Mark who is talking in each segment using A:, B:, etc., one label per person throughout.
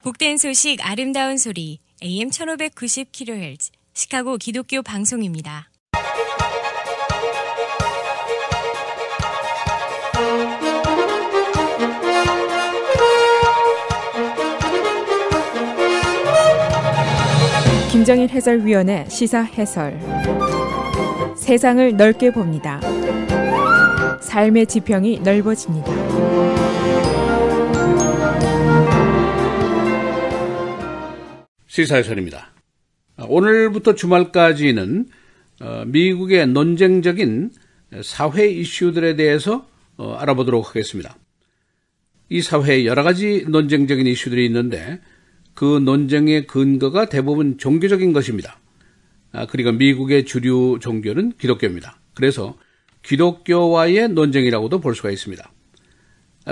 A: 복된 소식 아름다운 소리 AM 1590kHz 시카고 기독교 방송입니다.
B: 김정일 해설위원의 시사 해설. 세상을 넓게 봅니다. 삶의 지평이 넓어집니다.
C: 시사해설입니다. 오늘부터 주말까지는 미국의 논쟁적인 사회 이슈들에 대해서 알아보도록 하겠습니다. 이 사회에 여러 가지 논쟁적인 이슈들이 있는데 그 논쟁의 근거가 대부분 종교적인 것입니다. 그리고 미국의 주류 종교는 기독교입니다. 그래서 기독교와의 논쟁이라고도 볼 수가 있습니다.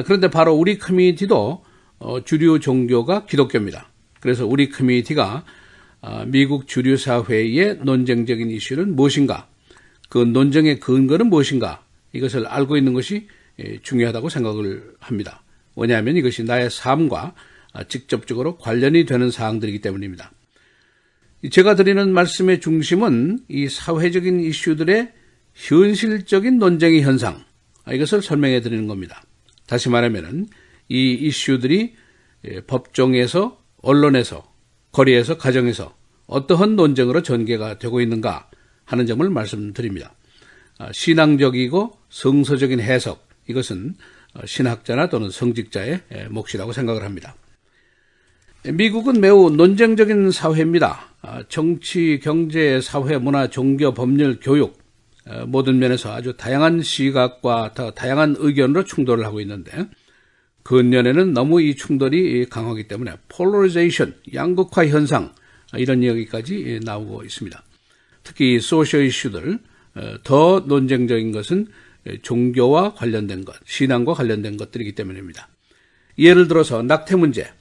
C: 그런데 바로 우리 커뮤니티도 주류 종교가 기독교입니다. 그래서 우리 커뮤니티가 미국 주류 사회의 논쟁적인 이슈는 무엇인가, 그 논쟁의 근거는 무엇인가, 이것을 알고 있는 것이 중요하다고 생각을 합니다. 왜냐하면 이것이 나의 삶과 직접적으로 관련이 되는 사항들이기 때문입니다. 제가 드리는 말씀의 중심은 이 사회적인 이슈들의 현실적인 논쟁의 현상, 이것을 설명해 드리는 겁니다. 다시 말하면 이 이슈들이 법정에서, 언론에서, 거리에서, 가정에서 어떠한 논쟁으로 전개가 되고 있는가 하는 점을 말씀드립니다. 신앙적이고 성서적인 해석, 이것은 신학자나 또는 성직자의 몫이라고 생각을 합니다. 미국은 매우 논쟁적인 사회입니다. 정치, 경제, 사회, 문화, 종교, 법률, 교육, 모든 면에서 아주 다양한 시각과 더 다양한 의견으로 충돌을 하고 있는데 근년에는 너무 이 충돌이 강하기 때문에 폴러리제이션, 양극화 현상, 이런 이야기까지 나오고 있습니다. 특히 소셜 이슈들, 더 논쟁적인 것은 종교와 관련된 것, 신앙과 관련된 것들이기 때문입니다. 예를 들어서 낙태 문제,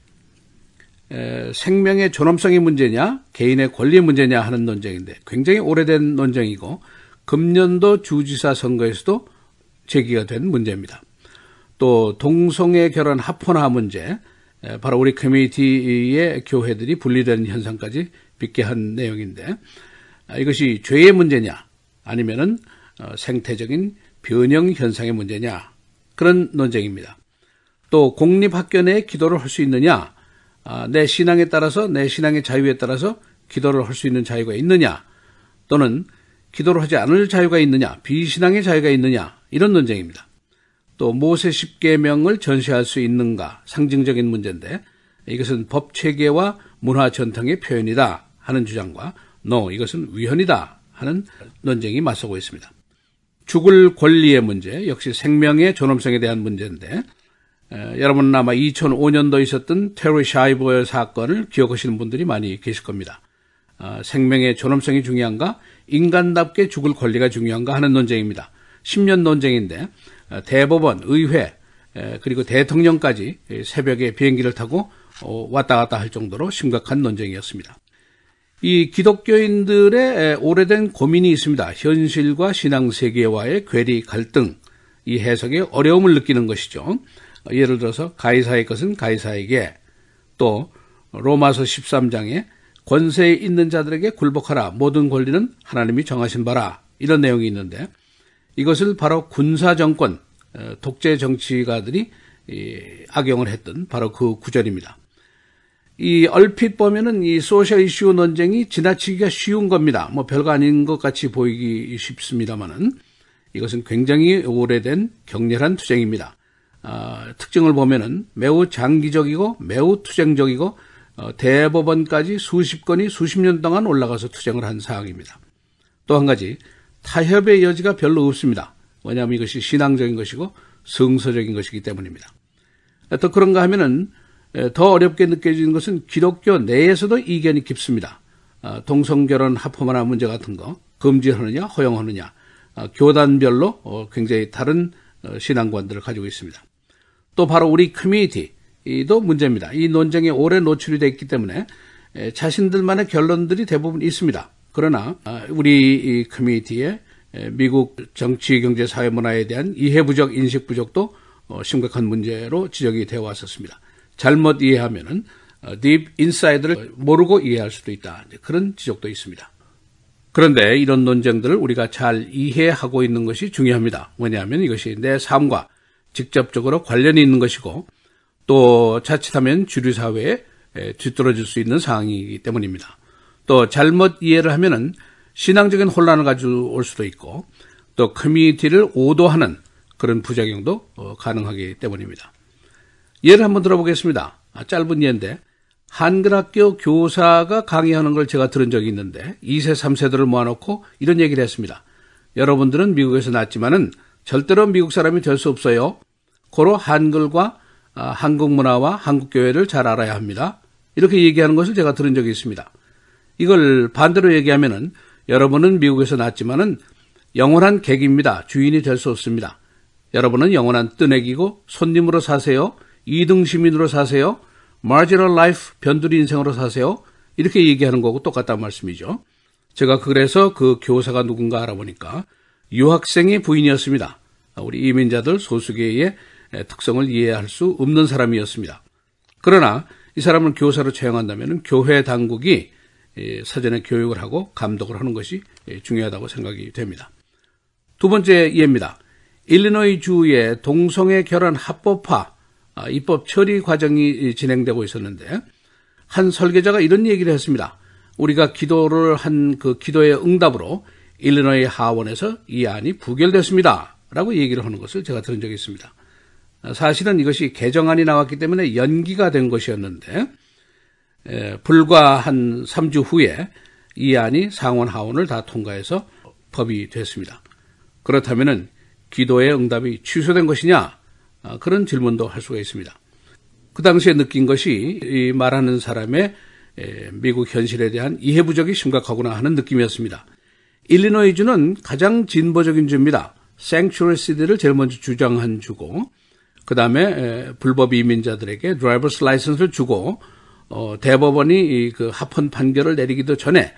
C: 생명의 존엄성의 문제냐, 개인의 권리의 문제냐 하는 논쟁인데 굉장히 오래된 논쟁이고 금년도 주지사 선거에서도 제기가 된 문제입니다. 또 동성애 결혼 합헌화 문제, 바로 우리 커뮤니티의 교회들이 분리되는 현상까지 빚게 한 내용인데 이것이 죄의 문제냐 아니면은 생태적인 변형 현상의 문제냐, 그런 논쟁입니다. 또 공립학교 내에 기도를 할 수 있느냐, 내 신앙에 따라서, 내 신앙의 자유에 따라서 기도를 할 수 있는 자유가 있느냐, 또는 기도를 하지 않을 자유가 있느냐, 비신앙의 자유가 있느냐, 이런 논쟁입니다. 또 모세 10계명을 전시할 수 있는가, 상징적인 문제인데 이것은 법 체계와 문화 전통의 표현이다 하는 주장과 이것은 위헌이다 하는 논쟁이 맞서고 있습니다. 죽을 권리의 문제, 역시 생명의 존엄성에 대한 문제인데 여러분은 아마 2005년도에 있었던 테리 샤이버 사건을 기억하시는 분들이 많이 계실 겁니다. 생명의 존엄성이 중요한가, 인간답게 죽을 권리가 중요한가 하는 논쟁입니다. 10년 논쟁인데 대법원, 의회, 그리고 대통령까지 새벽에 비행기를 타고 왔다 갔다 할 정도로 심각한 논쟁이었습니다. 이 기독교인들의 오래된 고민이 있습니다. 현실과 신앙 세계와의 괴리, 갈등, 이 해석에 어려움을 느끼는 것이죠. 예를 들어서 가이사의 것은 가이사에게, 또 로마서 13장에 권세에 있는 자들에게 굴복하라, 모든 권리는 하나님이 정하신 바라, 이런 내용이 있는데 이것을 바로 군사정권, 독재 정치가들이 악용을 했던 바로 그 구절입니다. 이 얼핏 보면은 이 소셜 이슈 논쟁이 지나치기가 쉬운 겁니다. 별거 아닌 것 같이 보이기 쉽습니다만은 이것은 굉장히 오래된 격렬한 투쟁입니다. 특징을 보면은 매우 장기적이고 매우 투쟁적이고 대법원까지 수십 건이 수십 년 동안 올라가서 투쟁을 한 사항입니다. 또 한 가지, 타협의 여지가 별로 없습니다. 왜냐하면 이것이 신앙적인 것이고 성서적인 것이기 때문입니다. 또 그런가 하면은 더 어렵게 느껴지는 것은 기독교 내에서도 이견이 깊습니다. 동성결혼 합헌화 문제 같은 거 금지하느냐 허용하느냐, 교단별로 굉장히 다른 신앙관들을 가지고 있습니다. 또 바로 우리 커뮤니티도 문제입니다. 이 논쟁에 오래 노출이 되어 있기 때문에 자신들만의 결론들이 대부분 있습니다. 그러나 우리 이 커뮤니티의 미국 정치, 경제, 사회, 문화에 대한 이해 부족, 인식 부족도 심각한 문제로 지적이 되어 왔었습니다. 잘못 이해하면은 deep inside를 모르고 이해할 수도 있다. 그런 지적도 있습니다. 그런데 이런 논쟁들을 우리가 잘 이해하고 있는 것이 중요합니다. 뭐냐면 이것이 내 삶과 직접적으로 관련이 있는 것이고 또 자칫하면 주류 사회에 뒤떨어질 수 있는 상황이기 때문입니다. 또 잘못 이해를 하면은 신앙적인 혼란을 가져올 수도 있고 또 커뮤니티를 오도하는 그런 부작용도 가능하기 때문입니다. 예를 한번 들어보겠습니다. 짧은 예인데 한글학교 교사가 강의하는 걸 제가 들은 적이 있는데 2세, 3세들을 모아놓고 이런 얘기를 했습니다. 여러분들은 미국에서 났지만은 절대로 미국 사람이 될 수 없어요. 고로 한글과 한국 문화와 한국 교회를 잘 알아야 합니다. 이렇게 얘기하는 것을 제가 들은 적이 있습니다. 이걸 반대로 얘기하면은 여러분은 미국에서 났지만은 영원한 객입니다. 주인이 될 수 없습니다. 여러분은 영원한 뜨내기고 손님으로 사세요. 2등 시민으로 사세요. marginal life, 변두리 인생으로 사세요. 이렇게 얘기하는 거고 똑같다는 말씀이죠. 제가 그래서 그 교사가 누군가 알아보니까 유학생의 부인이었습니다. 우리 이민자들 소수계의 특성을 이해할 수 없는 사람이었습니다. 그러나 이 사람을 교사로 채용한다면 교회 당국이 사전에 교육을 하고 감독을 하는 것이 중요하다고 생각이 됩니다. 두 번째 예입니다. 일리노이 주의 동성애 결혼 합법화 입법 처리 과정이 진행되고 있었는데 한 설계자가 이런 얘기를 했습니다. 우리가 기도를 한 그 기도의 응답으로 일리노이 하원에서 이 안이 부결됐습니다. 라고 얘기를 하는 것을 제가 들은 적이 있습니다. 사실은 이것이 개정안이 나왔기 때문에 연기가 된 것이었는데 불과 한 3주 후에 이 안이 상원 하원을 다 통과해서 법이 됐습니다. 그렇다면 기도의 응답이 취소된 것이냐? 그런 질문도 할 수가 있습니다. 그 당시에 느낀 것이 이 말하는 사람의 미국 현실에 대한 이해 부족이 심각하구나 하는 느낌이었습니다. 일리노이주는 가장 진보적인 주입니다. Sanctuary City를 제일 먼저 주장한 주고 그 다음에 불법 이민자들에게 드라이버스 라이선스를 주고 대법원이 그 합헌 판결을 내리기도 전에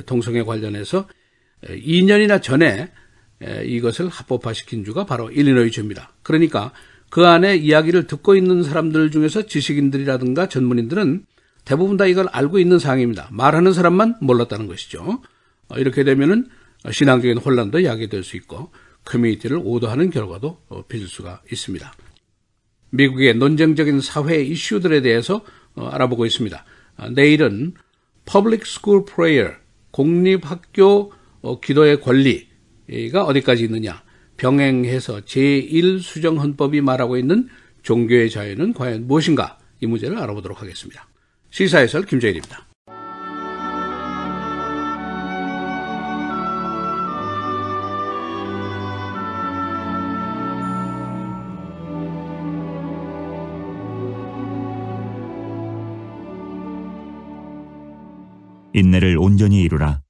C: 동성애 관련해서 2년이나 전에 이것을 합법화시킨 주가 바로 일리노이 주입니다. 그러니까 그 안에 이야기를 듣고 있는 사람들 중에서 지식인들이라든가 전문인들은 대부분 다 이걸 알고 있는 사항입니다. 말하는 사람만 몰랐다는 것이죠. 이렇게 되면은 신앙적인 혼란도 야기될 수 있고 커뮤니티를 오도하는 결과도 빚을 수가 있습니다. 미국의 논쟁적인 사회 이슈들에 대해서 알아보고 있습니다. 내일은 Public School Prayer, 공립학교 기도의 권리가 어디까지 있느냐, 병행해서 제1수정헌법이 말하고 있는 종교의 자유는 과연 무엇인가, 이 문제를 알아보도록 하겠습니다. 시사해설 김재일입니다.
D: 인내를 온전히 이루라.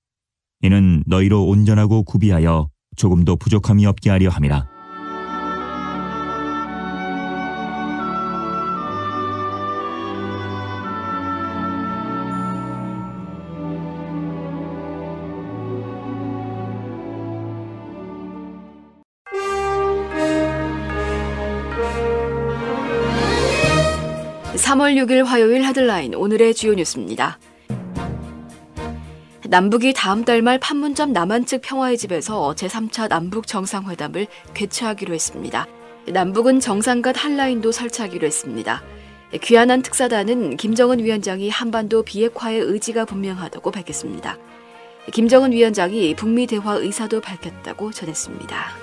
D: 이는 너희로 온전하고 구비하여 조금도 부족함이 없게 하려 함이라.
E: (3월 6일) 화요일 헤드라인 오늘의 주요 뉴스입니다. 남북이 다음 달 말 판문점 남한 측 평화의 집에서 제3차 남북 정상회담을 개최하기로 했습니다. 남북은 정상간 한라인도 설치하기로 했습니다. 귀환한 특사단은 김정은 위원장이 한반도 비핵화의 의지가 분명하다고 밝혔습니다. 김정은 위원장이 북미 대화 의사도 밝혔다고 전했습니다.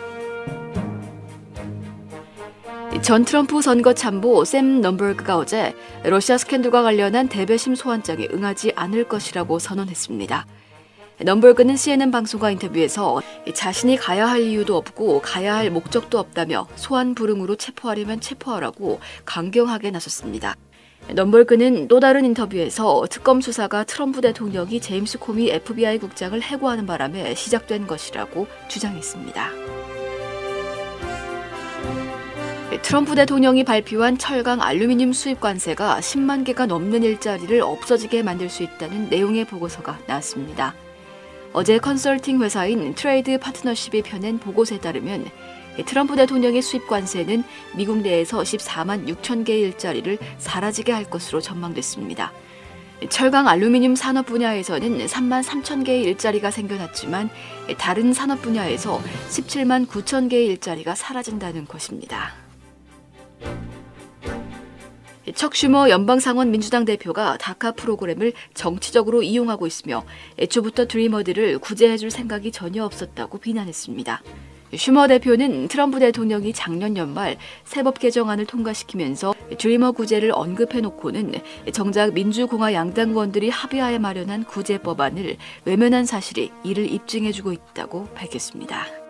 E: 전 트럼프 선거 참모 샘 넘버그가 어제 러시아 스캔들과 관련한 대배심 소환장에 응하지 않을 것이라고 선언했습니다. 넘버그는 CNN 방송과 인터뷰에서 자신이 가야 할 이유도 없고 가야 할 목적도 없다며 소환 불응으로 체포하려면 체포하라고 강경하게 나섰습니다. 넘버그는 또 다른 인터뷰에서 특검 수사가 트럼프 대통령이 제임스 코미 FBI 국장을 해고하는 바람에 시작된 것이라고 주장했습니다. 트럼프 대통령이 발표한 철강 알루미늄 수입 관세가 10만 개가 넘는 일자리를 없어지게 만들 수 있다는 내용의 보고서가 나왔습니다. 어제 컨설팅 회사인 트레이드 파트너십이 펴낸 보고서에 따르면 트럼프 대통령의 수입 관세는 미국 내에서 14만 6천 개의 일자리를 사라지게 할 것으로 전망됐습니다. 철강 알루미늄 산업 분야에서는 3만 3천 개의 일자리가 생겨났지만 다른 산업 분야에서 17만 9천 개의 일자리가 사라진다는 것입니다. 척 슈머 연방상원 민주당 대표가 다카 프로그램을 정치적으로 이용하고 있으며 애초부터 드리머들을 구제해줄 생각이 전혀 없었다고 비난했습니다. 슈머 대표는 트럼프 대통령이 작년 연말 세법 개정안을 통과시키면서 드리머 구제를 언급해놓고는 정작 민주공화 양당원들이 합의하에 마련한 구제 법안을 외면한 사실이 이를 입증해주고 있다고 밝혔습니다.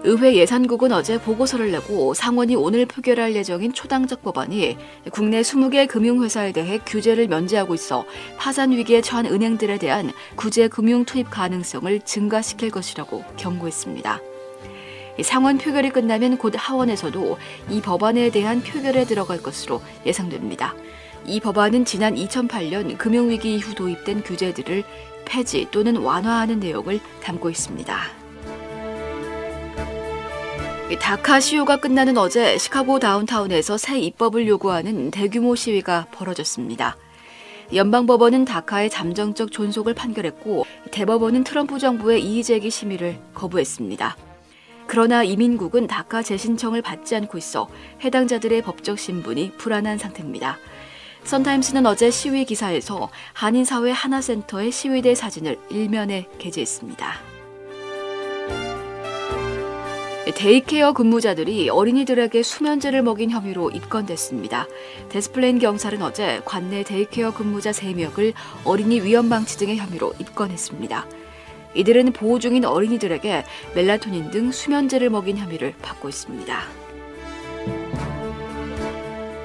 E: 의회 예산국은 어제 보고서를 내고 상원이 오늘 표결할 예정인 초당적 법안이 국내 20개 금융회사에 대해 규제를 면제하고 있어 파산 위기에 처한 은행들에 대한 구제 금융 투입 가능성을 증가시킬 것이라고 경고했습니다. 상원 표결이 끝나면 곧 하원에서도 이 법안에 대한 표결에 들어갈 것으로 예상됩니다. 이 법안은 지난 2008년 금융위기 이후 도입된 규제들을 폐지 또는 완화하는 내용을 담고 있습니다. 다카 시효가 끝나는 어제 시카고 다운타운에서 새 입법을 요구하는 대규모 시위가 벌어졌습니다. 연방법원은 다카의 잠정적 존속을 판결했고 대법원은 트럼프 정부의 이의제기 심의를 거부했습니다. 그러나 이민국은 다카 재신청을 받지 않고 있어 해당자들의 법적 신분이 불안한 상태입니다. 선타임스는 어제 시위 기사에서 한인사회 하나센터의 시위대 사진을 일면에 게재했습니다. 데이케어 근무자들이 어린이들에게 수면제를 먹인 혐의로 입건됐습니다. 데스플레인 경찰은 어제 관내 데이케어 근무자 3명을 어린이 위험 방치 등의 혐의로 입건했습니다. 이들은 보호 중인 어린이들에게 멜라토닌 등 수면제를 먹인 혐의를 받고 있습니다.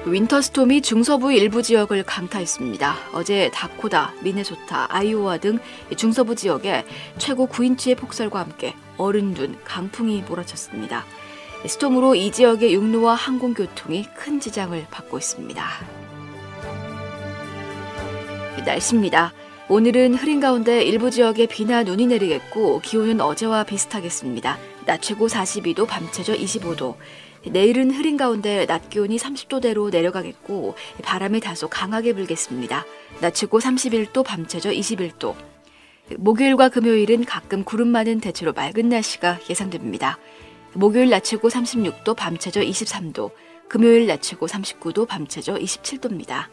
E: 윈터스톰이 중서부 일부 지역을 강타했습니다. 어제 다코다, 미네소타, 아이오와 등 중서부 지역에 최고 9인치의 폭설과 함께 얼음둔 강풍이 몰아쳤습니다. 스톰으로 이 지역의 육로와 항공교통이 큰 지장을 받고 있습니다. 날씨입니다. 오늘은 흐린 가운데 일부 지역에 비나 눈이 내리겠고 기온은 어제와 비슷하겠습니다. 낮 최고 42도, 밤 최저 25도. 내일은 흐린 가운데 낮 기온이 30도대로 내려가겠고 바람이 다소 강하게 불겠습니다. 낮 최고 31도, 밤 최저 21도. 목요일과 금요일은 가끔 구름 많은 대체로 맑은 날씨가 예상됩니다. 목요일 낮 최고 36도, 밤 최저 23도. 금요일 낮 최고 39도, 밤 최저 27도입니다.